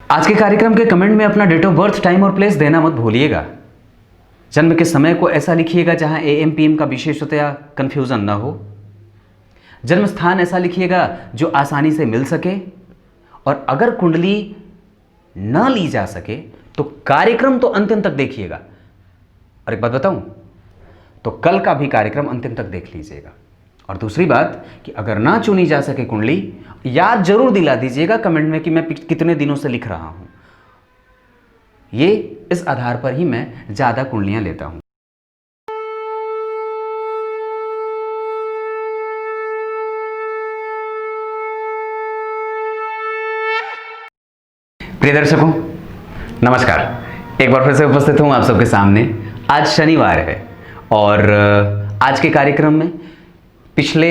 आज के कार्यक्रम के कमेंट में अपना डेट ऑफ बर्थ, टाइम और प्लेस देना मत भूलिएगा। जन्म के समय को ऐसा लिखिएगा जहां AM PM का विशेषतया कंफ्यूजन ना हो। जन्म स्थान ऐसा लिखिएगा जो आसानी से मिल सके, और अगर कुंडली न ली जा सके तो कार्यक्रम तो अंतिम तक देखिएगा। और एक बात बताऊं, तो कल का भी कार्यक्रम अंतिम तक देख लीजिएगा। और दूसरी बात कि अगर ना चुनी जा सके कुंडली, याद जरूर दिला दीजिएगा कमेंट में कि मैं कितने दिनों से लिख रहा हूं। ये इस आधार पर ही मैं ज्यादा कुंडलियां लेता हूं। प्रिय दर्शकों, नमस्कार। एक बार फिर से उपस्थित हूं आप सबके सामने। आज शनिवार है और आज के कार्यक्रम में पिछले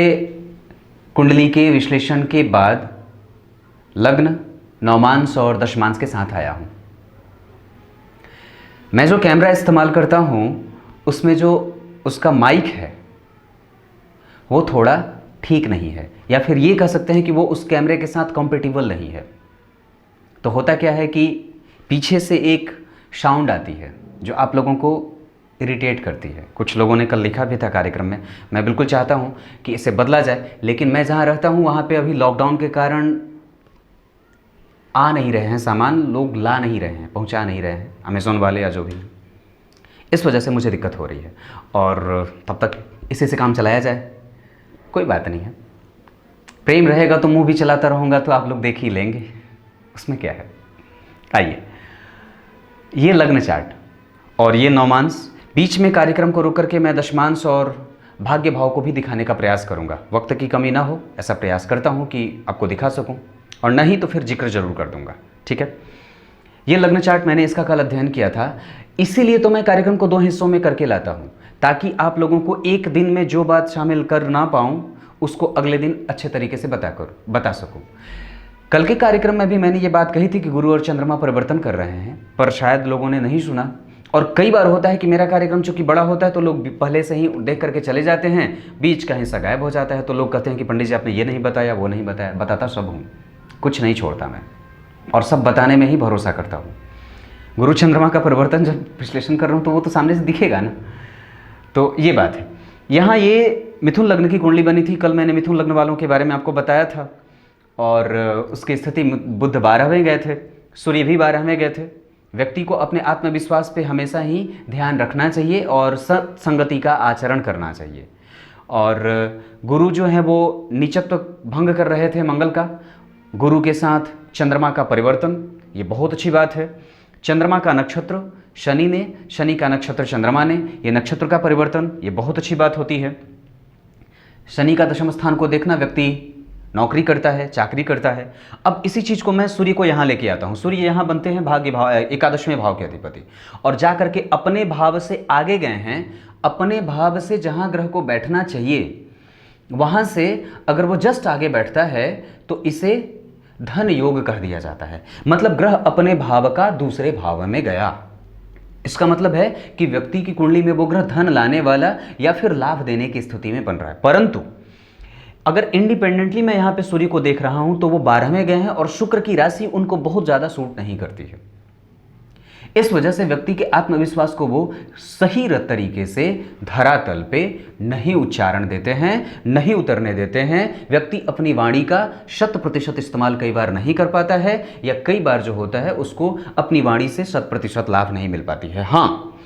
कुंडली के विश्लेषण के बाद लग्न, नवमांश और दशमांश के साथ आया हूं। मैं जो कैमरा इस्तेमाल करता हूं उसमें जो उसका माइक है वो थोड़ा ठीक नहीं है, या फिर ये कह सकते हैं कि वो उस कैमरे के साथ कंपेटिबल नहीं है। तो होता क्या है कि पीछे से एक साउंड आती है जो आप लोगों को इरिटेट करती है। कुछ लोगों ने कल लिखा भी था कार्यक्रम में। मैं बिल्कुल चाहता हूं कि इसे बदला जाए, लेकिन मैं जहां रहता हूं वहां पे अभी लॉकडाउन के कारण आ नहीं रहे हैं सामान, लोग ला नहीं रहे हैं, पहुंचा नहीं रहे हैं, अमेज़ॉन वाले या जो भी। इस वजह से मुझे दिक्कत हो रही है और तब तक इसी से काम चलाया जाए। कोई बात नहीं है, प्रेम रहेगा तो मुंह भी चलाता रहूँगा तो आप लोग देख ही लेंगे, उसमें क्या है। आइए, ये लग्न चार्ट और ये नवमांश, बीच में कार्यक्रम को रोक करके मैं दशमांश और भाग्य भाव को भी दिखाने का प्रयास करूंगा। वक्त की कमी ना हो ऐसा प्रयास करता हूं कि आपको दिखा सकूं, और नहीं तो फिर जिक्र जरूर कर दूंगा, ठीक है। ये लग्न चार्ट मैंने इसका कल अध्ययन किया था, इसीलिए तो मैं कार्यक्रम को 2 हिस्सों में करके लाता हूं, ताकि आप लोगों को एक दिन में जो बात शामिल कर ना पाऊँ उसको अगले दिन अच्छे तरीके से बता सकूँ। कल के कार्यक्रम में भी मैंने ये बात कही थी कि गुरु और चंद्रमा परिवर्तन कर रहे हैं, पर शायद लोगों ने नहीं सुना। और कई बार होता है कि मेरा कार्यक्रम चूंकि बड़ा होता है तो लोग पहले से ही देख करके चले जाते हैं, बीच का हिस्सा गायब हो जाता है, तो लोग कहते हैं कि पंडित जी आपने ये नहीं बताया, वो नहीं बताया। बताता सब हूँ, कुछ नहीं छोड़ता मैं, और सब बताने में ही भरोसा करता हूँ। गुरु चंद्रमा का परिवर्तन जब विश्लेषण कर रहा हूँ तो वो तो सामने से दिखेगा ना। तो ये बात है। यहाँ ये मिथुन लग्न की कुंडली बनी थी। कल मैंने मिथुन लग्न वालों के बारे में आपको बताया था, और उसकी स्थिति बुध 12वें गए थे, सूर्य भी 12वें गए थे। व्यक्ति को अपने आत्मविश्वास पे हमेशा ही ध्यान रखना चाहिए और सत्संगति का आचरण करना चाहिए। और गुरु जो है वो नीचत्व भंग कर रहे थे मंगल का। गुरु के साथ चंद्रमा का परिवर्तन, ये बहुत अच्छी बात है। चंद्रमा का नक्षत्र शनि ने, शनि का नक्षत्र चंद्रमा ने, ये नक्षत्र का परिवर्तन, ये बहुत अच्छी बात होती है। शनि का दशम स्थान को देखना, व्यक्ति नौकरी करता है, चाकरी करता है। अब इसी चीज़ को मैं सूर्य को यहाँ लेके आता हूँ। सूर्य यहाँ बनते हैं भाग्य भाव, 11वें भाव के अधिपति, और जा करके अपने भाव से आगे गए हैं। अपने भाव से जहाँ ग्रह को बैठना चाहिए वहाँ से अगर वो जस्ट आगे बैठता है तो इसे धन योग कह दिया जाता है। मतलब ग्रह अपने भाव का दूसरे भाव में गया। इसका मतलब है कि व्यक्ति की कुंडली में वो ग्रह धन लाने वाला या फिर लाभ देने की स्थिति में बन रहा है। परंतु अगर इंडिपेंडेंटली मैं यहाँ पे सूर्य को देख रहा हूं तो वो 12वें गए हैं, और शुक्र की राशि उनको बहुत ज़्यादा सूट नहीं करती है। इस वजह से व्यक्ति के आत्मविश्वास को वो सही तरीके से धरातल पे नहीं उच्चारण देते हैं, नहीं उतरने देते हैं। व्यक्ति अपनी वाणी का 100% इस्तेमाल कई बार नहीं कर पाता है, या कई बार जो होता है उसको अपनी वाणी से 100% लाभ नहीं मिल पाती है। हाँ,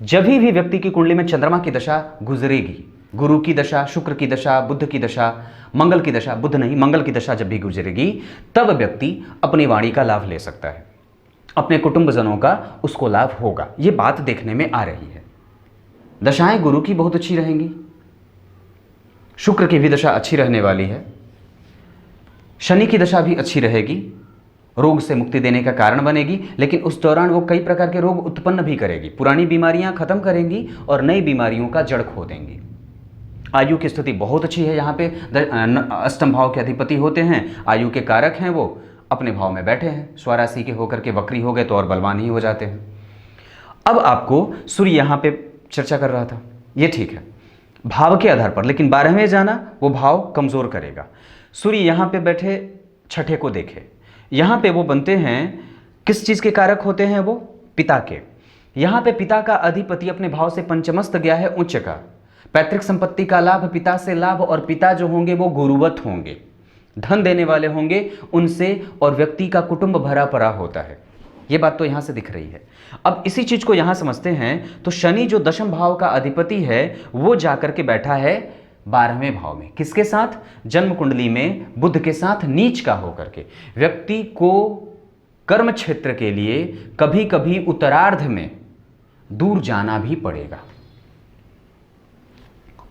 जब भी व्यक्ति की कुंडली में चंद्रमा की दशा गुजरेगी, गुरु की दशा, शुक्र की दशा, बुध की दशा, मंगल की दशा, बुध नहीं मंगल की दशा जब भी गुजरेगी, तब व्यक्ति अपनी वाणी का लाभ ले सकता है, अपने कुटुंबजनों का उसको लाभ होगा। ये बात देखने में आ रही है। दशाएं गुरु की बहुत अच्छी रहेंगी, शुक्र की भी दशा अच्छी रहने वाली है, शनि की दशा भी अच्छी रहेगी, रोग से मुक्ति देने का कारण बनेगी। लेकिन उस दौरान वो कई प्रकार के रोग उत्पन्न भी करेगी, पुरानी बीमारियां खत्म करेंगी और नई बीमारियों का जड़ खो देंगी। आयु की स्थिति बहुत अच्छी है। यहाँ पे अष्टम भाव के अधिपति होते हैं, आयु के कारक हैं, वो अपने भाव में बैठे हैं। स्वराशि के होकर के वक्री हो गए तो और बलवान ही हो जाते हैं। अब आपको सूर्य यहाँ पे चर्चा कर रहा था, ये ठीक है भाव के आधार पर, लेकिन 12वें जाना वो भाव कमजोर करेगा। सूर्य यहाँ पे बैठे, छठे को देखे, यहाँ पे वो बनते हैं किस चीज के कारक होते हैं वो? पिता के। यहां पे पिता का अधिपति अपने भाव से पंचमस्त गया है उच्च का। पैतृक संपत्ति का लाभ, पिता से लाभ, और पिता जो होंगे वो गुरुवत होंगे, धन देने वाले होंगे उनसे, और व्यक्ति का कुटुंब भरा पड़ा होता है। ये बात तो यहां से दिख रही है। अब इसी चीज को यहां समझते हैं तो शनि जो दशम भाव का अधिपति है वो जाकर के बैठा है 12वें भाव में। किसके साथ? जन्म कुंडली में बुध के साथ नीच का होकर के। व्यक्ति को कर्म क्षेत्र के लिए कभी कभी उत्तरार्ध में दूर जाना भी पड़ेगा,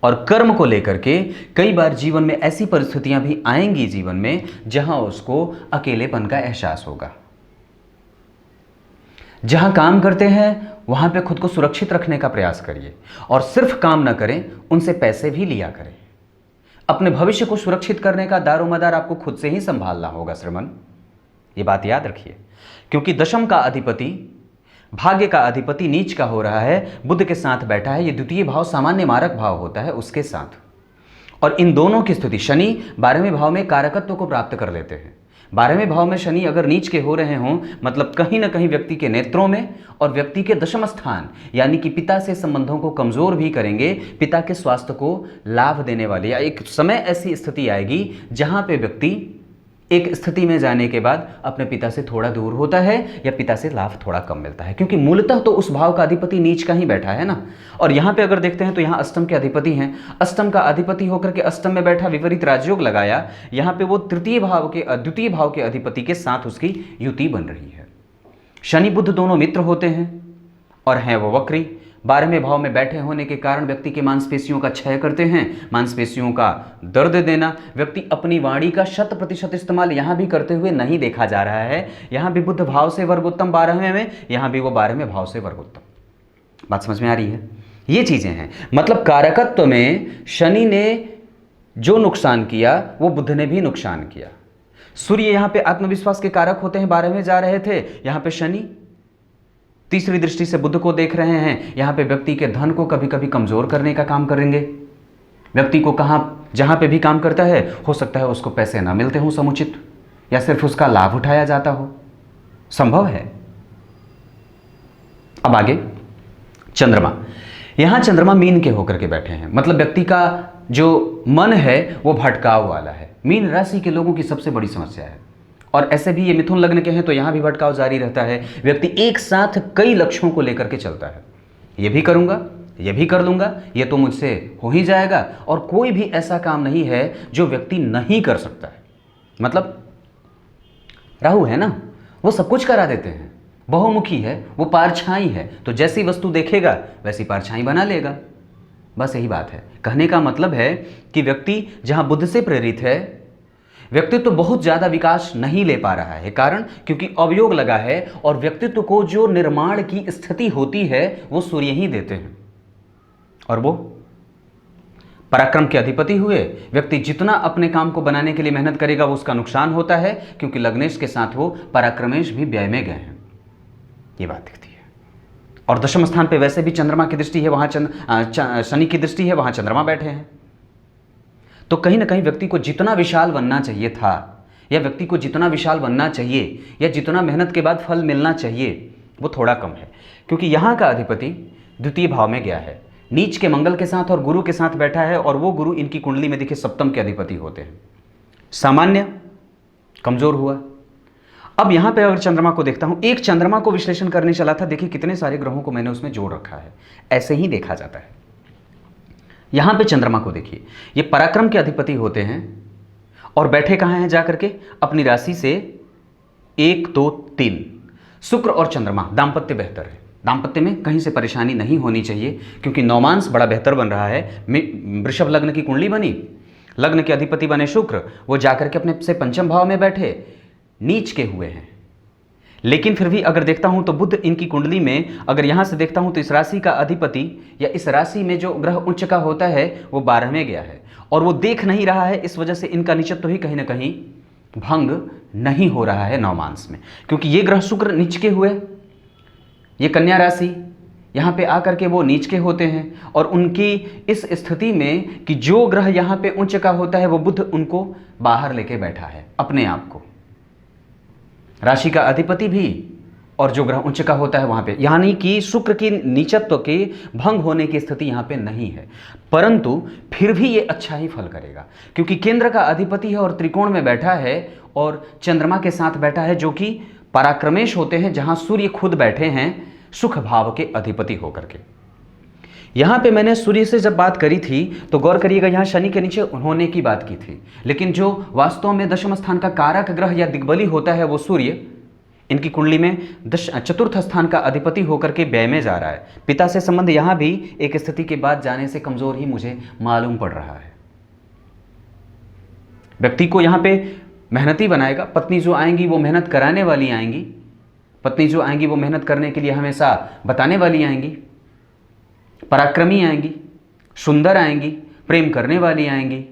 और कर्म को लेकर के कई बार जीवन में ऐसी परिस्थितियां भी आएंगी जीवन में जहां उसको अकेलेपन का एहसास होगा। जहां काम करते हैं वहां पे खुद को सुरक्षित रखने का प्रयास करिए, और सिर्फ काम ना करें, उनसे पैसे भी लिया करें। अपने भविष्य को सुरक्षित करने का दारोमदार आपको खुद से ही संभालना होगा श्रीमन, ये बात याद रखिए। क्योंकि दशम का अधिपति, भाग्य का अधिपति नीच का हो रहा है, बुध के साथ बैठा है। ये द्वितीय भाव सामान्य मारक भाव होता है उसके साथ, और इन दोनों की स्थिति, शनि 12वें भाव में कारकत्व को प्राप्त कर लेते हैं। 12वें भाव में शनि अगर नीच के हो रहे हों, मतलब कहीं ना कहीं व्यक्ति के नेत्रों में और व्यक्ति के दशम स्थान यानी कि पिता से संबंधों को कमजोर भी करेंगे, पिता के स्वास्थ्य को लाभ देने वाले, या एक समय ऐसी स्थिति आएगी जहां पे व्यक्ति एक स्थिति में जाने के बाद अपने पिता से थोड़ा दूर होता है, या पिता से लाभ थोड़ा कम मिलता है, क्योंकि मूलतः तो उस भाव का अधिपति नीच का ही बैठा है ना। और यहाँ पे अगर देखते हैं तो यहाँ अष्टम के अधिपति हैं, अष्टम का अधिपति होकर के अष्टम में बैठा, विपरीत राजयोग लगाया, यहाँ पे वो द्वितीय भाव के अधिपति के साथ उसकी युति बन रही है। शनि बुध दोनों मित्र होते हैं और हैं वो वक्री। 12वें भाव में बैठे होने के कारण व्यक्ति के मांसपेशियों का क्षय करते हैं, मांसपेशियों का दर्द देना। व्यक्ति अपनी वाणी का 100% इस्तेमाल यहाँ भी करते हुए नहीं देखा जा रहा है। यहाँ भी बुध भाव से वर्गोत्तम 12वें में, यहाँ भी वो 12वें भाव से वर्गोत्तम। बात समझ में आ रही है? ये चीजें हैं, मतलब कारकत्व में शनि ने जो नुकसान किया वो बुध ने भी नुकसान किया। सूर्य यहाँ पे आत्मविश्वास के कारक होते हैं, 12वें जा रहे थे, यहाँ पे शनि तीसरी दृष्टि से बुध को देख रहे हैं। यहां पे व्यक्ति के धन को कभी कभी कमजोर करने का काम करेंगे। व्यक्ति को जहां पे भी काम करता है, हो सकता है उसको पैसे ना मिलते हो समुचित, या सिर्फ उसका लाभ उठाया जाता हो, संभव है। अब आगे चंद्रमा। यहां चंद्रमा मीन के होकर के बैठे हैं, मतलब व्यक्ति का जो मन है वो भटकाव वाला है। मीन राशि के लोगों की सबसे बड़ी समस्या है, और ऐसे भी ये मिथुन लग्न के हैं तो यहां भी भटकाव जारी रहता है। व्यक्ति एक साथ कई लक्ष्यों को लेकर के चलता है, ये भी करूंगा, ये भी कर लूंगा, ये तो मुझसे हो ही जाएगा, और कोई भी ऐसा काम नहीं है जो व्यक्ति नहीं कर सकता है। मतलब राहु है ना, वो सब कुछ करा देते हैं, बहुमुखी है, वो पारछाई है, तो जैसी वस्तु देखेगा वैसी पारछाई बना लेगा। बस यही बात है। कहने का मतलब है कि व्यक्ति जहां बुध से प्रेरित है, व्यक्तित्व बहुत ज्यादा विकास नहीं ले पा रहा है। कारण क्योंकि अवयोग लगा है, और व्यक्तित्व को जो निर्माण की स्थिति होती है वो सूर्य ही देते हैं, और वो पराक्रम के अधिपति हुए। व्यक्ति जितना अपने काम को बनाने के लिए मेहनत करेगा वो उसका नुकसान होता है, क्योंकि लग्नेश के साथ वो पराक्रमेश भी व्यय में गए हैं, ये बात दिखती है। और दशम स्थान पे वैसे भी चंद्रमा की दृष्टि है, वहां शनि की दृष्टि है, वहां चंद्रमा बैठे हैं। तो कहीं ना कहीं व्यक्ति को जितना विशाल बनना चाहिए था, या व्यक्ति को जितना विशाल बनना चाहिए, या जितना मेहनत के बाद फल मिलना चाहिए, वो थोड़ा कम है। क्योंकि यहाँ का अधिपति द्वितीय भाव में गया है, नीच के मंगल के साथ और गुरु के साथ बैठा है, और वो गुरु इनकी कुंडली में दिखे सप्तम के अधिपति होते हैं। सामान्य कमजोर हुआ। अब यहाँ पे अगर चंद्रमा को देखता हूँ, एक चंद्रमा को विश्लेषण करने चला था, देखिए कितने सारे ग्रहों को मैंने उसमें जोड़ रखा है, ऐसे ही देखा जाता है। यहां पे चंद्रमा को देखिए, ये पराक्रम के अधिपति होते हैं, और बैठे कहां हैं जाकर के? अपनी राशि से 1 2 3 शुक्र और चंद्रमा। दाम्पत्य बेहतर है, दाम्पत्य में कहीं से परेशानी नहीं होनी चाहिए, क्योंकि नौमांस बड़ा बेहतर बन रहा है। वृषभ लग्न की कुंडली बनी, लग्न के अधिपति बने शुक्र, वो जाकर के अपने से पंचम भाव में बैठे, नीच के हुए हैं। लेकिन फिर भी अगर देखता हूं तो बुध इनकी कुंडली में, अगर यहां से देखता हूं तो इस राशि का अधिपति या इस राशि में जो ग्रह उच्च का होता है वो 12वें गया है, और वो देख नहीं रहा है। इस वजह से इनका निचत्व ही कहीं ना कहीं भंग नहीं हो रहा है नवमांस में, क्योंकि ये ग्रह शुक्र नीच के हुए, ये कन्या राशि यहाँ पे आकर के वो नीच के होते हैं, और उनकी इस स्थिति में कि जो ग्रह यहाँ पे उच्च का होता है वो बुध उनको बाहर लेके बैठा है अपने आप को। राशि का अधिपति भी और जो ग्रह उच्च का होता है वहाँ पे, यानी कि शुक्र की नीचत्व के भंग होने की स्थिति यहाँ पे नहीं है, परंतु फिर भी ये अच्छा ही फल करेगा क्योंकि केंद्र का अधिपति है और त्रिकोण में बैठा है और चंद्रमा के साथ बैठा है जो कि पराक्रमेश होते हैं, जहाँ सूर्य खुद बैठे हैं सुख भाव के अधिपति होकर के। यहाँ पे मैंने सूर्य से जब बात करी थी तो गौर करिएगा, यहाँ शनि के नीचे होने की बात की थी, लेकिन जो वास्तव में दशम स्थान का कारक ग्रह या दिग्बली होता है वो सूर्य इनकी कुंडली में चतुर्थ स्थान का अधिपति होकर के व्यय में जा रहा है। पिता से संबंध यहाँ भी एक स्थिति के बाद जाने से कमजोर ही मुझे मालूम पड़ रहा है। व्यक्ति को यहाँ पे मेहनती बनाएगा, पत्नी जो आएंगी वो मेहनत कराने वाली आएंगी, पत्नी जो आएंगी वो मेहनत करने के लिए हमेशा बताने वाली आएंगी, पराक्रमी आएंगी, सुंदर आएंगी, प्रेम करने वाली आएंगी,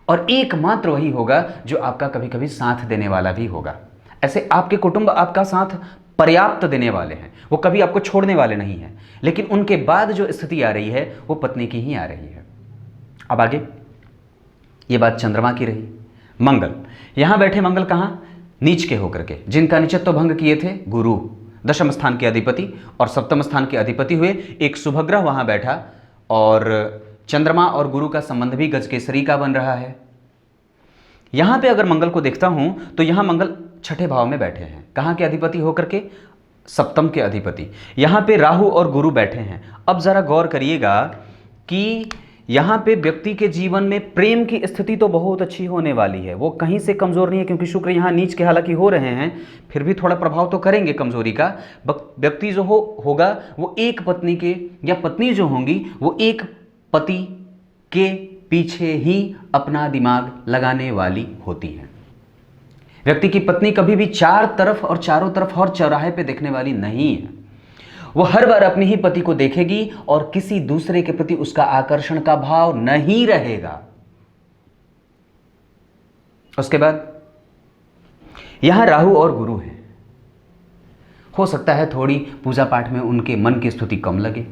और एकमात्र वही होगा जो आपका कभी कभी साथ देने वाला भी होगा। ऐसे आपके कुटुंब आपका साथ पर्याप्त देने वाले हैं, वो कभी आपको छोड़ने वाले नहीं हैं, लेकिन उनके बाद जो स्थिति आ रही है वो पत्नी की ही आ रही है। अब आगे ये बात चंद्रमा की रही। मंगल, यहां बैठे मंगल कहाँ, नीच के होकर के, जिनका नीचत्व भंग किए थे गुरु, दशम स्थान के अधिपति और सप्तम स्थान के अधिपति हुए, एक शुभ ग्रह वहां बैठा और चंद्रमा और गुरु का संबंध भी गजकेसरी का बन रहा है। यहां पे अगर मंगल को देखता हूं तो यहां मंगल छठे भाव में बैठे हैं, कहां के अधिपति होकर के, सप्तम के अधिपति। यहां पे राहु और गुरु बैठे हैं। अब जरा गौर करिएगा कि यहां पे व्यक्ति के जीवन में प्रेम की स्थिति तो बहुत अच्छी होने वाली है, वो कहीं से कमजोर नहीं है, क्योंकि शुक्र यहां नीच के हालांकि हो रहे हैं फिर भी थोड़ा प्रभाव तो करेंगे कमजोरी का। व्यक्ति जो होगा वो एक पत्नी के, या पत्नी जो होंगी वो एक पति के पीछे ही अपना दिमाग लगाने वाली होती है। व्यक्ति की पत्नी कभी भी चार तरफ और चारों तरफ और चौराहे पे देखने वाली नहीं है, वो हर बार अपने ही पति को देखेगी और किसी दूसरे के प्रति उसका आकर्षण का भाव नहीं रहेगा। उसके बाद यहां राहु और गुरु हैं, हो सकता है थोड़ी पूजा पाठ में उनके मन की स्थिति कम लगे,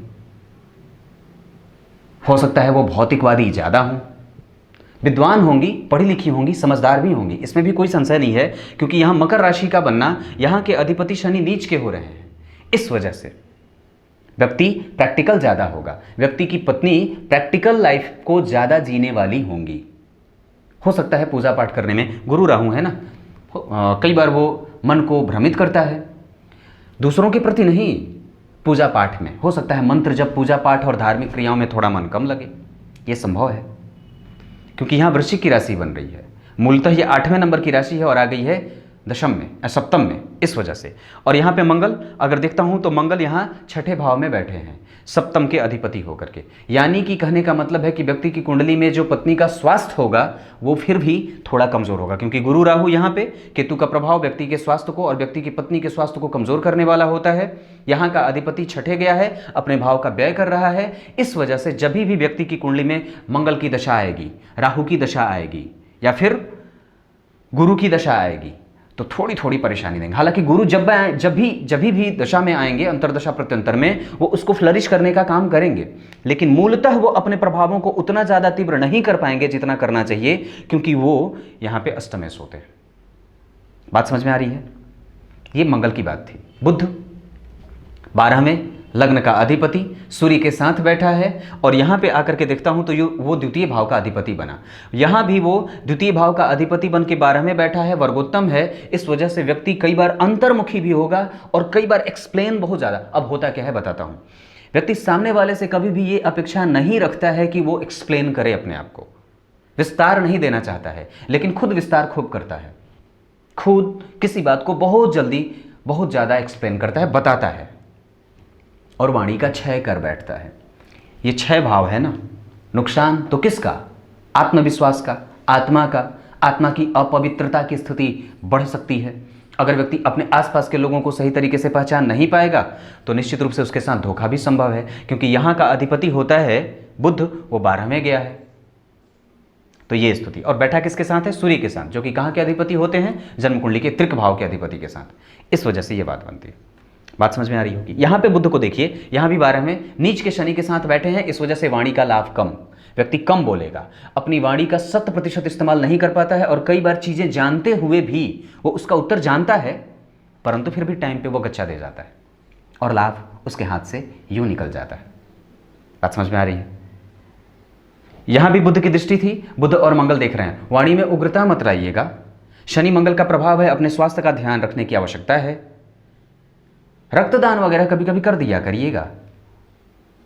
हो सकता है वो भौतिकवादी ज्यादा हों, विद्वान होंगी, पढ़ी लिखी होंगी, समझदार भी होंगी, इसमें भी कोई संशय नहीं है, क्योंकि यहां मकर राशि का बनना, यहां के अधिपति शनि नीच के हो रहे हैं। इस वजह से व्यक्ति प्रैक्टिकल ज्यादा होगा, व्यक्ति की पत्नी प्रैक्टिकल लाइफ को ज्यादा जीने वाली होंगी। हो सकता है पूजा पाठ करने में, गुरु राहु है ना, कई बार वो मन को भ्रमित करता है, दूसरों के प्रति नहीं, पूजा पाठ में हो सकता है मंत्र जब पूजा पाठ और धार्मिक क्रियाओं में थोड़ा मन कम लगे, ये संभव है, क्योंकि यहाँ वृश्चिक की राशि बन रही है, मूलतः ये 8वें नंबर की राशि है और आ गई है दशम में, सप्तम में, इस वजह से। और यहाँ पे मंगल अगर देखता हूँ तो मंगल यहाँ छठे भाव में बैठे हैं सप्तम के अधिपति होकर के, यानी कि कहने का मतलब है कि व्यक्ति की कुंडली में जो पत्नी का स्वास्थ्य होगा वो फिर भी थोड़ा कमजोर होगा, क्योंकि गुरु राहु यहाँ पे, केतु का प्रभाव व्यक्ति के स्वास्थ्य को और व्यक्ति की पत्नी के स्वास्थ्य को कमजोर करने वाला होता है। यहाँ का अधिपति छठे गया है, अपने भाव का व्यय कर रहा है। इस वजह से जब भी व्यक्ति की कुंडली में मंगल की दशा आएगी, राहु की दशा आएगी या फिर गुरु की दशा आएगी तो थोड़ी थोड़ी परेशानी देंगे। हालांकि गुरु जब भी दशा में आएंगे, अंतरदशा प्रत्यंतर में, वो उसको फ्लरिश करने का काम करेंगे, लेकिन मूलतः वो अपने प्रभावों को उतना ज़्यादा तीव्र नहीं कर पाएंगे जितना करना चाहिए, क्योंकि वो यहाँ पे अष्टमेश होते हैं। बात समझ में आ रही है? ये मंगल की बात थी। बुध 12वें लग्न का अधिपति सूर्य के साथ बैठा है और यहाँ पे आकर के देखता हूँ तो वो द्वितीय भाव का अधिपति बना। यहाँ भी वो द्वितीय भाव का अधिपति बन के 12वें बैठा है, वर्गोत्तम है। इस वजह से व्यक्ति कई बार अंतर्मुखी भी होगा और कई बार एक्सप्लेन बहुत ज़्यादा। अब होता क्या है बताता हूँ। व्यक्ति सामने वाले से कभी भी ये अपेक्षा नहीं रखता है कि वो एक्सप्लेन करे, अपने आप को विस्तार नहीं देना चाहता है, लेकिन खुद विस्तार खूब करता है, खुद किसी बात को बहुत जल्दी बहुत ज़्यादा एक्सप्लेन करता है, बताता है और वाणी का क्षय कर बैठता है। ये क्षय भाव है ना, नुकसान तो किसका? आत्मविश्वास का, आत्मा का। आत्मा की अपवित्रता की स्थिति बढ़ सकती है। अगर व्यक्ति अपने आसपास के लोगों को सही तरीके से पहचान नहीं पाएगा तो निश्चित रूप से उसके साथ धोखा भी संभव है, क्योंकि यहाँ का अधिपति होता है बुध, वो 12वें गया है। तो ये स्थिति, और बैठा किसके साथ है? सूर्य के साथ, जो कि कहाँ के अधिपति होते हैं? जन्म कुंडली के त्रिक भाव के अधिपति के साथ। इस वजह से ये बात बनती है। बात समझ में आ रही होगी। यहाँ पे बुध को देखिए, यहाँ भी 12वें नीच के शनि के साथ बैठे हैं। इस वजह से वाणी का लाभ कम, व्यक्ति कम बोलेगा, अपनी वाणी का 100% इस्तेमाल नहीं कर पाता है और कई बार चीज़ें जानते हुए भी वो उसका उत्तर जानता है परंतु फिर भी टाइम पे वो गच्चा दे जाता है और लाभ उसके हाथ से यूं निकल जाता है। बात समझ में आ रही है? यहां भी बुध की दृष्टि थी, बुध और मंगल देख रहे हैं। वाणी में उग्रता मत लाइएगा, शनि मंगल का प्रभाव है, अपने स्वास्थ्य का ध्यान रखने की आवश्यकता है। रक्तदान वगैरह कभी कभी कर दिया करिएगा,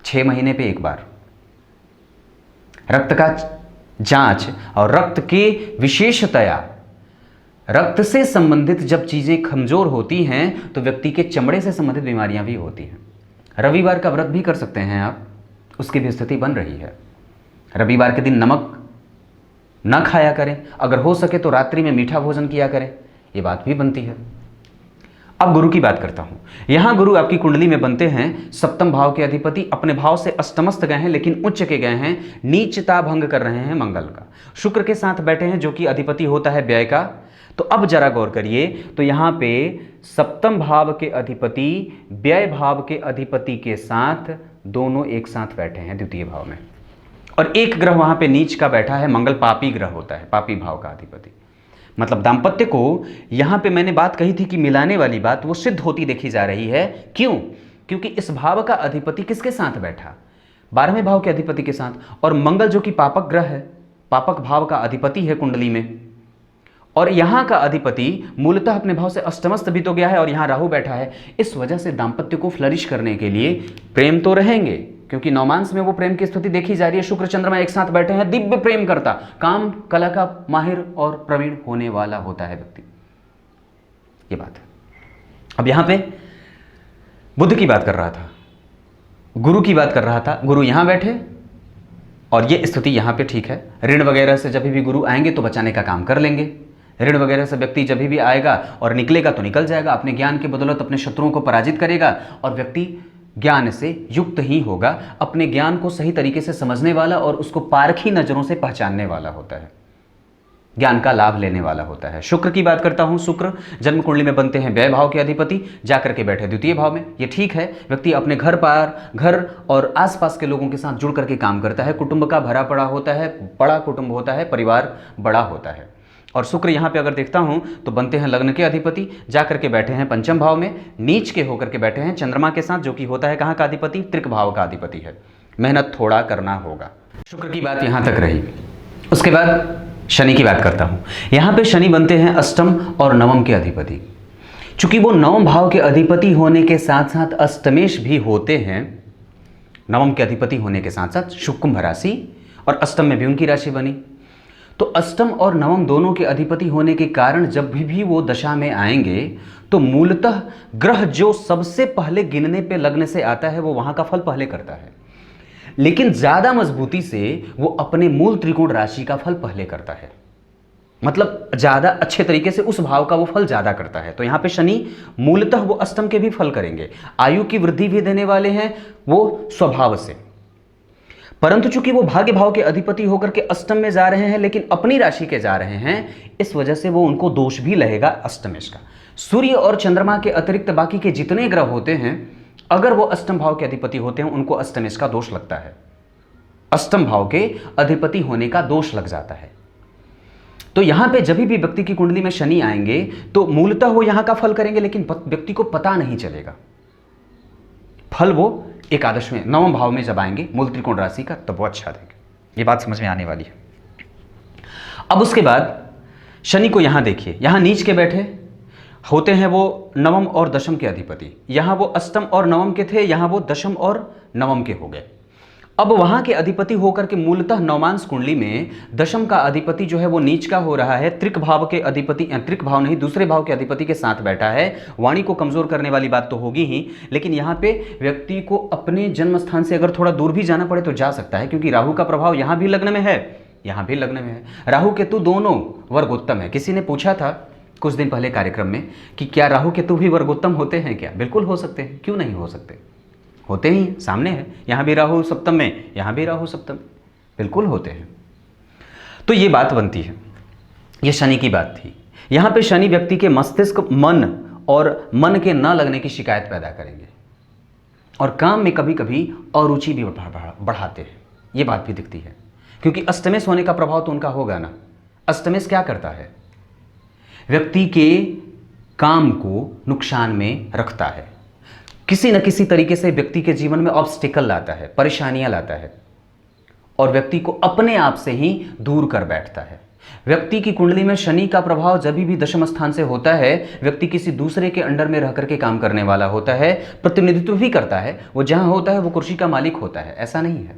6 महीने पे एक बार रक्त का जांच। और रक्त के विशेषतया रक्त से संबंधित जब चीजें कमजोर होती हैं तो व्यक्ति के चमड़े से संबंधित बीमारियां भी होती हैं। रविवार का व्रत भी कर सकते हैं आप, उसकी भी स्थिति बन रही है। रविवार के दिन नमक न खाया करें, अगर हो सके तो रात्रि में मीठा भोजन किया करें, ये बात भी बनती है। अब गुरु की बात करता हूं। यहां गुरु आपकी कुंडली में बनते हैं सप्तम भाव के अधिपति, अपने भाव से अष्टमस्त गए हैं लेकिन उच्च के गए हैं, नीचता भंग कर रहे हैं मंगल का। शुक्र के साथ बैठे हैं जो कि अधिपति होता है व्यय का। तो अब जरा गौर करिए, तो यहां पे सप्तम भाव के अधिपति व्यय भाव के अधिपति के साथ दोनों एक साथ बैठे हैं द्वितीय भाव में, और एक ग्रह वहां पे नीच का बैठा है, मंगल पापी ग्रह होता है, पापी भाव का अधिपति। मतलब दाम्पत्य को यहां पे मैंने बात कही थी कि मिलाने वाली बात वो सिद्ध होती देखी जा रही है। क्यों? क्योंकि इस भाव का अधिपति किसके साथ बैठा? 12वें भाव के अधिपति के साथ, और मंगल जो कि पापक ग्रह है, पापक भाव का अधिपति है कुंडली में, और यहां का अधिपति मूलतः अपने भाव से अष्टमस्त भी तो गया है और यहां राहु बैठा है। इस वजह से दाम्पत्य को फ्लरिश करने के लिए प्रेम तो रहेंगे, क्योंकि नवमांश में वो प्रेम की स्थिति देखी जा रही है। शुक्र चंद्रमा एक साथ बैठे हैं, दिव्य प्रेम करता, काम कला का माहिर और प्रवीण होने वाला होता है व्यक्ति। ये बात है। अब यहां पे बुध की बात कर रहा था, गुरु की बात कर रहा था। गुरु यहां बैठे और ये स्थिति यहां पे ठीक है। ऋण वगैरह से जब भी गुरु आएंगे तो बचाने का काम कर लेंगे। ऋण वगैरह से व्यक्ति जब भी आएगा और निकलेगा तो निकल जाएगा, अपने ज्ञान की बदौलत अपने शत्रुओं को पराजित करेगा और व्यक्ति ज्ञान से युक्त ही होगा, अपने ज्ञान को सही तरीके से समझने वाला और उसको पारखी नजरों से पहचानने वाला होता है, ज्ञान का लाभ लेने वाला होता है। शुक्र की बात करता हूं। शुक्र जन्म कुंडली में बनते हैं व्यय भाव के अधिपति, जाकर के बैठे द्वितीय भाव में। ये ठीक है, व्यक्ति अपने घर और आसपास के लोगों के साथ जुड़ करके काम करता है, कुटुंब का भरा पड़ा होता है, बड़ा कुटुंब होता है, परिवार बड़ा होता है। और शुक्र यहां पे अगर देखता हूं तो बनते हैं लग्न के अधिपति, जाकर के बैठे हैं पंचम भाव में, नीच के होकर के बैठे हैं चंद्रमा के साथ, जो कि होता है कहां का अधिपति? त्रिक भाव का अधिपति है। मेहनत थोड़ा करना होगा। शुक्र की बात यहां तक रही। उसके बाद शनि की बात करता हूं। यहां पे शनि बनते हैं अष्टम और नवम के अधिपति। चूंकि वो नवम भाव के अधिपति होने के साथ साथ अष्टमेश भी होते हैं, नवम के अधिपति होने के साथ साथ शुभ कुंभ राशि, और अष्टम में भी उनकी राशि बनी। तो अष्टम और नवम दोनों के अधिपति होने के कारण जब भी वो दशा में आएंगे तो मूलतः ग्रह जो सबसे पहले गिनने पे लगने से आता है वो वहां का फल पहले करता है, लेकिन ज्यादा मजबूती से वो अपने मूल त्रिकोण राशि का फल पहले करता है। मतलब ज्यादा अच्छे तरीके से उस भाव का वो फल ज्यादा करता है। तो यहां पे शनि मूलतः वो अष्टम के भी फल करेंगे, आयु की वृद्धि भी देने वाले हैं वो स्वभाव से, परंतु चूंकि वो भाग्य भाव के अधिपति होकर के अष्टम में जा रहे हैं लेकिन अपनी राशि के जा रहे हैं, इस वजह से वो उनको दोष भी लगेगा अष्टमेश का। सूर्य और चंद्रमा के अतिरिक्त बाकी के जितने ग्रह होते हैं, अगर वो अष्टम भाव के अधिपति होते हैं उनको अष्टमेश का दोष लगता है, अष्टम भाव के अधिपति होने का दोष लग जाता है। तो यहां पे जब भी व्यक्ति की कुंडली में शनि आएंगे तो मूलतः वो यहां का फल करेंगे, लेकिन व्यक्ति को पता नहीं चलेगा। फल वो एकादश में, नवम भाव में जब आएंगे मूल त्रिकोण राशि का, तब वो अच्छा देंगे। ये बात समझ में आने वाली है। अब उसके बाद शनि को यहां देखिए, यहां नीच के बैठे होते हैं वो नवम और दशम के अधिपति। यहां वो अष्टम और नवम के थे, यहां वो दशम और नवम के हो गए। अब वहां के अधिपति होकर के मूलतः नवमांश कुंडली में दशम का अधिपति जो है वो नीच का हो रहा है, त्रिक भाव के अधिपति, त्रिक भाव नहीं दूसरे भाव के अधिपति के साथ बैठा है। वाणी को कमजोर करने वाली बात तो होगी ही, लेकिन यहाँ पे व्यक्ति को अपने जन्म स्थान से अगर थोड़ा दूर भी जाना पड़े तो जा सकता है, क्योंकि राहु का प्रभाव यहाँ भी लग्न में है, यहाँ भी लग्न में है। राहु केतु दोनों वर्गोत्तम है। किसी ने पूछा था कुछ दिन पहले कार्यक्रम में कि क्या राहु केतु भी वर्गोत्तम होते हैं क्या? बिल्कुल हो सकते हैं, क्यों नहीं हो सकते, होते ही सामने है। यहां भी राहु सप्तम में, यहां भी राहु सप्तम, बिल्कुल होते हैं। तो ये बात बनती है, ये शनि की बात थी। यहां पे शनि व्यक्ति के मस्तिष्क, मन और मन के न लगने की शिकायत पैदा करेंगे और काम में कभी कभी अरुचि भी बढ़ाते हैं। ये बात भी दिखती है, क्योंकि अष्टमेश होने का प्रभाव तो उनका होगा ना। अष्टमेश क्या करता है? व्यक्ति के काम को नुकसान में रखता है, किसी न किसी तरीके से व्यक्ति के जीवन में ऑब्स्टिकल लाता है, परेशानियां लाता है और व्यक्ति को अपने आप से ही दूर कर बैठता है। व्यक्ति की कुंडली में शनि का प्रभाव जब भी दशम स्थान से होता है, व्यक्ति किसी दूसरे के अंडर में रह करके काम करने वाला होता है, प्रतिनिधित्व भी करता है, वो जहां होता है वो कुर्सी का मालिक होता है, ऐसा नहीं है।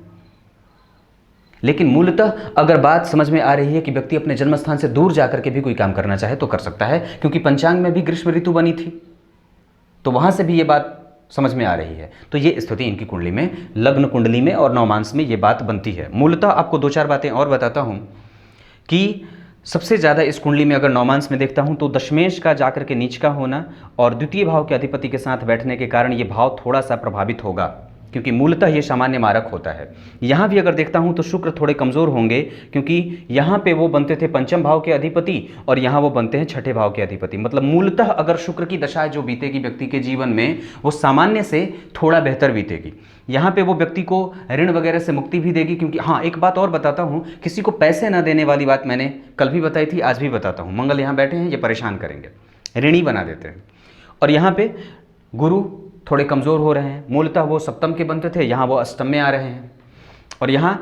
लेकिन मूलतः अगर बात समझ में आ रही है कि व्यक्ति अपने जन्म स्थान से दूर जाकर के भी कोई काम करना चाहे तो कर सकता है, क्योंकि पंचांग में भी ग्रीष्म ऋतु बनी थी, तो वहां से भी ये बात समझ में आ रही है। तो ये स्थिति इनकी कुंडली में, लग्न कुंडली में और नवमांस में ये बात बनती है। मूलतः आपको दो चार बातें और बताता हूं कि सबसे ज़्यादा इस कुंडली में अगर नवमांस में देखता हूं तो दशमेश का जाकर के नीच का होना और द्वितीय भाव के अधिपति के साथ बैठने के कारण ये भाव थोड़ा सा प्रभावित होगा, क्योंकि मूलतः ये सामान्य मारक होता है। यहाँ भी अगर देखता हूँ तो शुक्र थोड़े कमज़ोर होंगे, क्योंकि यहाँ पे वो बनते थे पंचम भाव के अधिपति और यहाँ वो बनते हैं छठे भाव के अधिपति। मतलब मूलतः अगर शुक्र की दशा जो बीतेगी व्यक्ति के जीवन में वो सामान्य से थोड़ा बेहतर बीतेगी। यहाँ पे वो व्यक्ति को ऋण वगैरह से मुक्ति भी देगी, क्योंकि हाँ एक बात और बताता हूँ, किसी को पैसे न देने वाली बात मैंने कल भी बताई थी, आज भी बताता हूँ। मंगल यहाँ बैठे हैं, ये परेशान करेंगे, ऋणी बना देते हैं। और यहाँ पे गुरु थोड़े कमज़ोर हो रहे हैं, मूलतः वो सप्तम के बनते थे, यहाँ वो अष्टम में आ रहे हैं। और यहाँ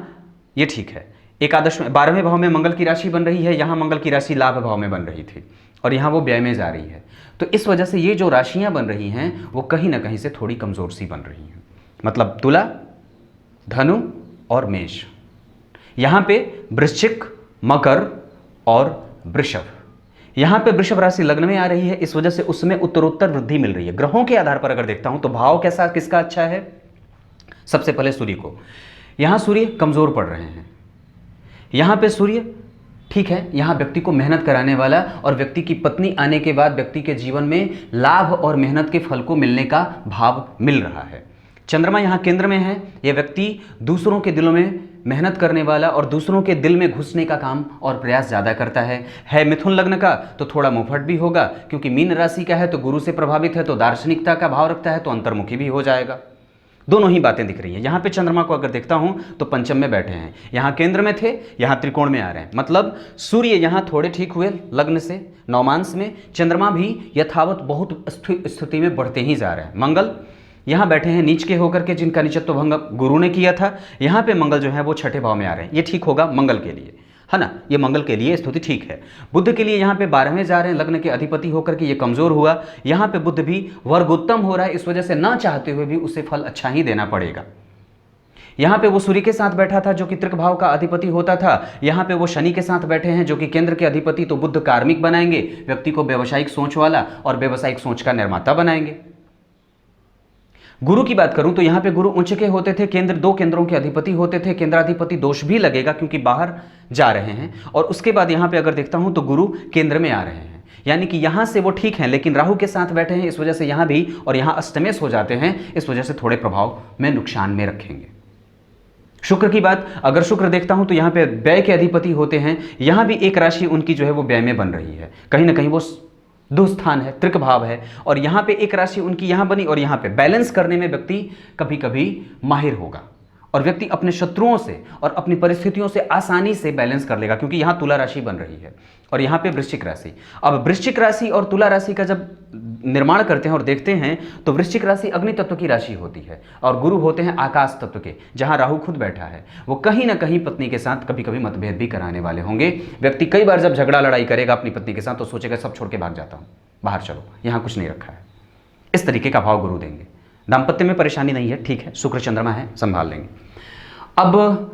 ये ठीक है, एकादश में 12वें भाव में मंगल की राशि बन रही है, यहाँ मंगल की राशि लाभ भाव में बन रही थी और यहाँ वो व्यय में जा रही है। तो इस वजह से ये जो राशियाँ बन रही हैं वो कहीं ना कहीं से थोड़ी कमज़ोर सी बन रही हैं। मतलब तुला, धनु और मेष, यहाँ पे वृश्चिक, मकर और वृषभ। यहाँ पे वृषभ राशि लग्न में आ रही है, इस वजह से उसमें उत्तरोत्तर वृद्धि मिल रही है। ग्रहों के आधार पर अगर देखता हूं तो भाव कैसा किसका अच्छा है, सबसे पहले सूर्य को। यहाँ सूर्य कमजोर पड़ रहे हैं, यहाँ पे सूर्य ठीक है, यहाँ व्यक्ति को मेहनत कराने वाला और व्यक्ति की पत्नी आने के बाद व्यक्ति के जीवन में लाभ और मेहनत के फल को मिलने का भाव मिल रहा है। चंद्रमा यहाँ केंद्र में है, यह व्यक्ति दूसरों के दिलों में मेहनत करने वाला और दूसरों के दिल में घुसने का काम और प्रयास ज़्यादा करता है मिथुन लग्न का तो थोड़ा मुंहफट भी होगा, क्योंकि मीन राशि का है तो गुरु से प्रभावित है, तो दार्शनिकता का भाव रखता है, तो अंतर्मुखी भी हो जाएगा। दोनों ही बातें दिख रही हैं। यहाँ पे चंद्रमा को अगर देखता हूँ तो पंचम में बैठे हैं, यहाँ केंद्र में थे, यहाँ त्रिकोण में आ रहे हैं। मतलब सूर्य यहाँ थोड़े ठीक हुए लग्न से, नवमांस में चंद्रमा भी यथावत बहुत स्थिति में बढ़ते ही जा रहे हैं। मंगल यहाँ बैठे हैं नीच के होकर के, जिनका नीचत्व भंग गुरु ने किया था। यहाँ पे मंगल जो है वो छठे भाव में आ रहे हैं, ये ठीक होगा मंगल के लिए, है ना, ये मंगल के लिए स्थिति ठीक है। बुध के लिए यहाँ पे 12वें जा रहे हैं, लग्न के अधिपति होकर के ये कमजोर हुआ। यहाँ पे बुध भी वर्गोत्तम हो रहा है, इस वजह से ना चाहते हुए भी उसे फल अच्छा ही देना पड़ेगा। यहाँ पे वो सूर्य के साथ बैठा था जो कि त्रिक भाव का अधिपति होता था, यहाँ पे वो शनि के साथ बैठे हैं जो कि केंद्र के अधिपति, तो बुध कार्मिक बनाएंगे, व्यक्ति को व्यवसायिक सोच वाला और व्यवसायिक सोच का निर्माता बनाएंगे। गुरु की बात करूं तो यहाँ पे गुरु उच्च के होते थे, केंद्र 2 केंद्रों के अधिपति होते थे, केंद्राधिपति दोष भी लगेगा क्योंकि बाहर जा रहे हैं। और उसके बाद यहाँ पे अगर देखता हूं तो गुरु केंद्र में आ रहे हैं, यानी कि यहाँ से वो ठीक हैं, लेकिन राहु के साथ बैठे हैं, इस वजह से यहाँ भी और यहाँ अष्टमेश हो जाते हैं, इस वजह से थोड़े प्रभाव में नुकसान में रखेंगे। शुक्र की बात अगर शुक्र देखता हूं तो यहाँ पे व्यय के अधिपति होते हैं, यहाँ भी एक राशि उनकी जो है वो व्यय में बन रही है, कहीं ना कहीं वो दुस्थान है, त्रिक भाव है, और यहाँ पे एक राशि उनकी यहाँ बनी और यहाँ पे बैलेंस करने में व्यक्ति कभी कभी माहिर होगा और व्यक्ति अपने शत्रुओं से और अपनी परिस्थितियों से आसानी से बैलेंस कर लेगा, क्योंकि यहाँ तुला राशि बन रही है और यहाँ पे वृश्चिक राशि। अब वृश्चिक राशि और तुला राशि का जब निर्माण करते हैं और देखते हैं तो वृश्चिक राशि अग्नि तत्व की राशि होती है और गुरु होते हैं आकाश तत्व के, जहाँ राहु खुद बैठा है। वो कहीं ना कहीं पत्नी के साथ कभी कभी मतभेद भी कराने वाले होंगे। व्यक्ति कई बार जब झगड़ा लड़ाई करेगा अपनी पत्नी के साथ तो सोचेगा सब छोड़ के भाग जाता हूँ, बाहर चलो, यहाँ कुछ नहीं रखा है। इस तरीके का भाव गुरु देंगे। दाम्पत्य में परेशानी नहीं है, ठीक है, शुक्र चंद्रमा है, संभाल लेंगे। अब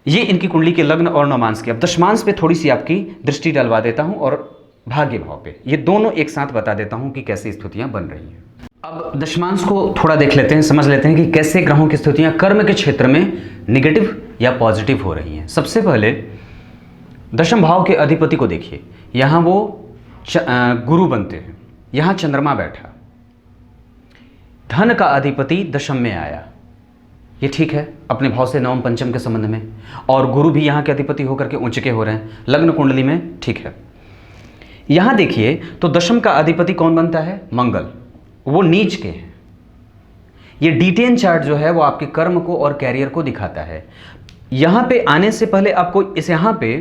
ये इनकी कुंडली के लग्न और नवमांस की। अब दशमांश पे थोड़ी सी आपकी दृष्टि डलवा देता हूं और भाग्य भाव पे, ये दोनों एक साथ बता देता हूं कि कैसी स्थितियां बन रही हैं। अब दशमांश को थोड़ा देख लेते हैं, समझ लेते हैं कि कैसे ग्रहों की स्थितियां कर्म के क्षेत्र में निगेटिव या पॉजिटिव हो रही हैं। सबसे पहले दशम भाव के अधिपति को देखिए, यहाँ वो गुरु बनते हैं, यहाँ चंद्रमा बैठा, धन का अधिपति दशम में आया, ये ठीक है, अपने भाव से नवम पंचम के संबंध में, और गुरु भी यहाँ के अधिपति होकर के उच्च के हो रहे हैं लग्न कुंडली में, ठीक है। यहाँ देखिए तो दशम का अधिपति कौन बनता है, मंगल, वो नीच के हैं। ये D10 चार्ट जो है वो आपके कर्म को और कैरियर को दिखाता है। यहाँ पे आने से पहले आपको इस यहाँ पे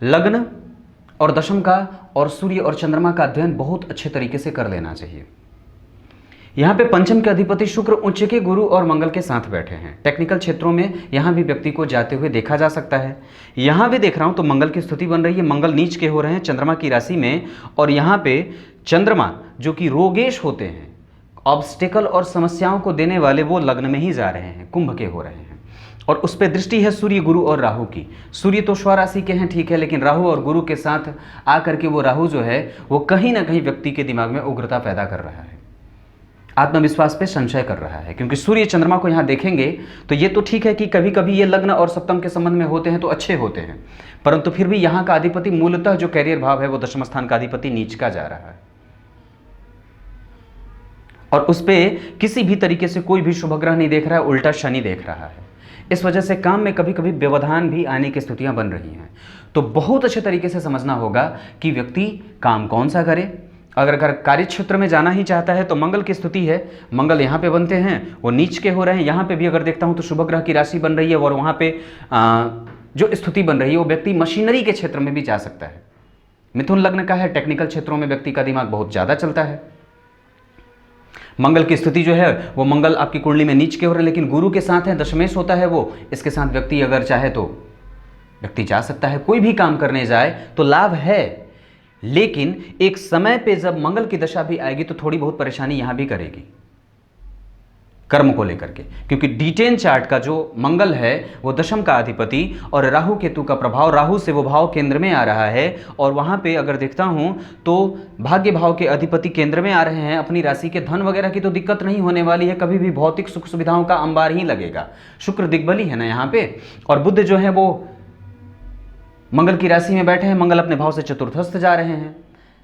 लग्न और दशम का और सूर्य और चंद्रमा का अध्ययन बहुत अच्छे तरीके से कर लेना चाहिए। यहाँ पे पंचम के अधिपति शुक्र उच्च के गुरु और मंगल के साथ बैठे हैं। टेक्निकल क्षेत्रों में यहाँ भी व्यक्ति को जाते हुए देखा जा सकता है। यहाँ भी देख रहा हूँ तो मंगल की स्थिति बन रही है, मंगल नीच के हो रहे हैं चंद्रमा की राशि में, और यहाँ पे चंद्रमा जो कि रोगेश होते हैं, ऑब्स्टिकल और समस्याओं को देने वाले, वो लग्न में ही जा रहे हैं, कुंभ के हो रहे हैं। और उस पर दृष्टि है सूर्य गुरु और राहु की। सूर्य तो स्वराशि के हैं, ठीक है, लेकिन राहु और गुरु के साथ आकर के वो राहु जो है वो कहीं ना कहीं व्यक्ति के दिमाग में उग्रता पैदा कर रहा है, आत्मविश्वास पे संशय कर रहा है। क्योंकि सूर्य चंद्रमा को यहाँ देखेंगे तो ये तो ठीक है कि कभी कभी ये लग्न और सप्तम के संबंध में होते हैं तो अच्छे होते हैं, परंतु फिर भी यहाँ का अधिपति मूलतः जो कैरियर भाव है वो दशम स्थान का अधिपति नीच का जा रहा है, और उस पर किसी भी तरीके से कोई भी शुभ ग्रह नहीं देख रहा है, उल्टा शनि देख रहा है। इस वजह से काम में कभी कभी व्यवधान भी आने की स्थितियां बन रही हैं। तो बहुत अच्छे तरीके से समझना होगा कि व्यक्ति काम कौन सा करे। अगर कार्य क्षेत्र में जाना ही चाहता है तो मंगल की स्थिति है, मंगल यहाँ पे बनते हैं, वो नीच के हो रहे हैं। यहाँ पे भी अगर देखता हूँ तो शुभ ग्रह की राशि बन रही है, और वहाँ पे जो स्थिति बन रही है वो व्यक्ति मशीनरी के क्षेत्र में भी जा सकता है। मिथुन लग्न का है, टेक्निकल क्षेत्रों में व्यक्ति का दिमाग बहुत ज़्यादा चलता है। मंगल की स्थिति जो है वो मंगल आपकी कुंडली में नीच के हो रहे हैं, लेकिन गुरु के साथ है, दशमेश होता है वो, इसके साथ व्यक्ति अगर चाहे तो व्यक्ति जा सकता है। कोई भी काम करने जाए तो लाभ है, लेकिन एक समय पे जब मंगल की दशा भी आएगी तो थोड़ी बहुत परेशानी यहां भी करेगी कर्म को लेकर के, क्योंकि D10 चार्ट का जो मंगल है वो दशम का अधिपति और राहु केतु का प्रभाव, राहु से वो भाव केंद्र में आ रहा है, और वहां पे अगर देखता हूं तो भाग्य भाव के अधिपति केंद्र में आ रहे हैं। अपनी राशि के धन वगैरह की तो दिक्कत नहीं होने वाली है, कभी भी भौतिक सुख सुविधाओं का अंबार ही लगेगा। शुक्र दिग्बली है ना यहाँ पे, और बुध जो है वो मंगल की राशि में बैठे हैं, मंगल अपने भाव से चतुर्थस्थ जा रहे हैं।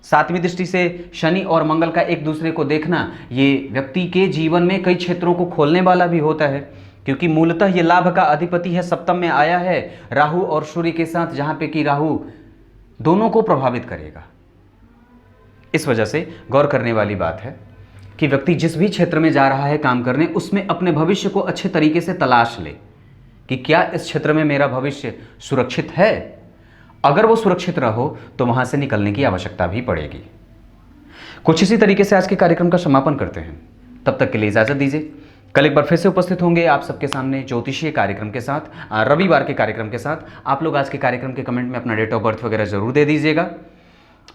सातवीं दृष्टि से शनि और मंगल का एक दूसरे को देखना ये व्यक्ति के जीवन में कई क्षेत्रों को खोलने वाला भी होता है, क्योंकि मूलतः ये लाभ का अधिपति है, सप्तम में आया है राहु और सूर्य के साथ, जहां पे कि राहु दोनों को प्रभावित करेगा। इस वजह से गौर करने वाली बात है कि व्यक्ति जिस भी क्षेत्र में जा रहा है काम करने, उसमें अपने भविष्य को अच्छे तरीके से तलाश ले कि क्या इस क्षेत्र में मेरा भविष्य सुरक्षित है। अगर वो सुरक्षित रहो तो वहां से निकलने की आवश्यकता भी पड़ेगी। कुछ इसी तरीके से आज के कार्यक्रम का समापन करते हैं। तब तक के लिए इजाजत दीजिए। कल एक बार फिर से उपस्थित होंगे आप सबके सामने ज्योतिषीय कार्यक्रम के साथ, रविवार के कार्यक्रम के साथ। आप लोग आज के कार्यक्रम के कमेंट में अपना डेट ऑफ बर्थ वगैरह जरूर दे दीजिएगा,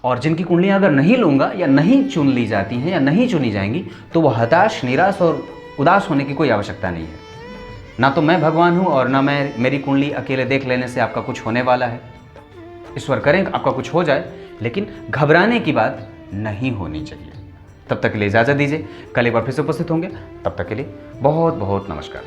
और जिनकी कुंडलियां अगर नहीं लूंगा या नहीं चुन ली जाती हैं या नहीं चुनी जाएंगी तो वह हताश, निराश और उदास होने की कोई आवश्यकता नहीं है। ना तो मैं भगवान हूं और ना मेरी कुंडली अकेले देख लेने से आपका कुछ होने वाला है। ईश्वर करें आपका कुछ हो जाए, लेकिन घबराने की बात नहीं होनी चाहिए। तब तक के लिए इजाजत दीजिए। कल एक बार फिर से उपस्थित होंगे। तब तक के लिए बहुत बहुत नमस्कार।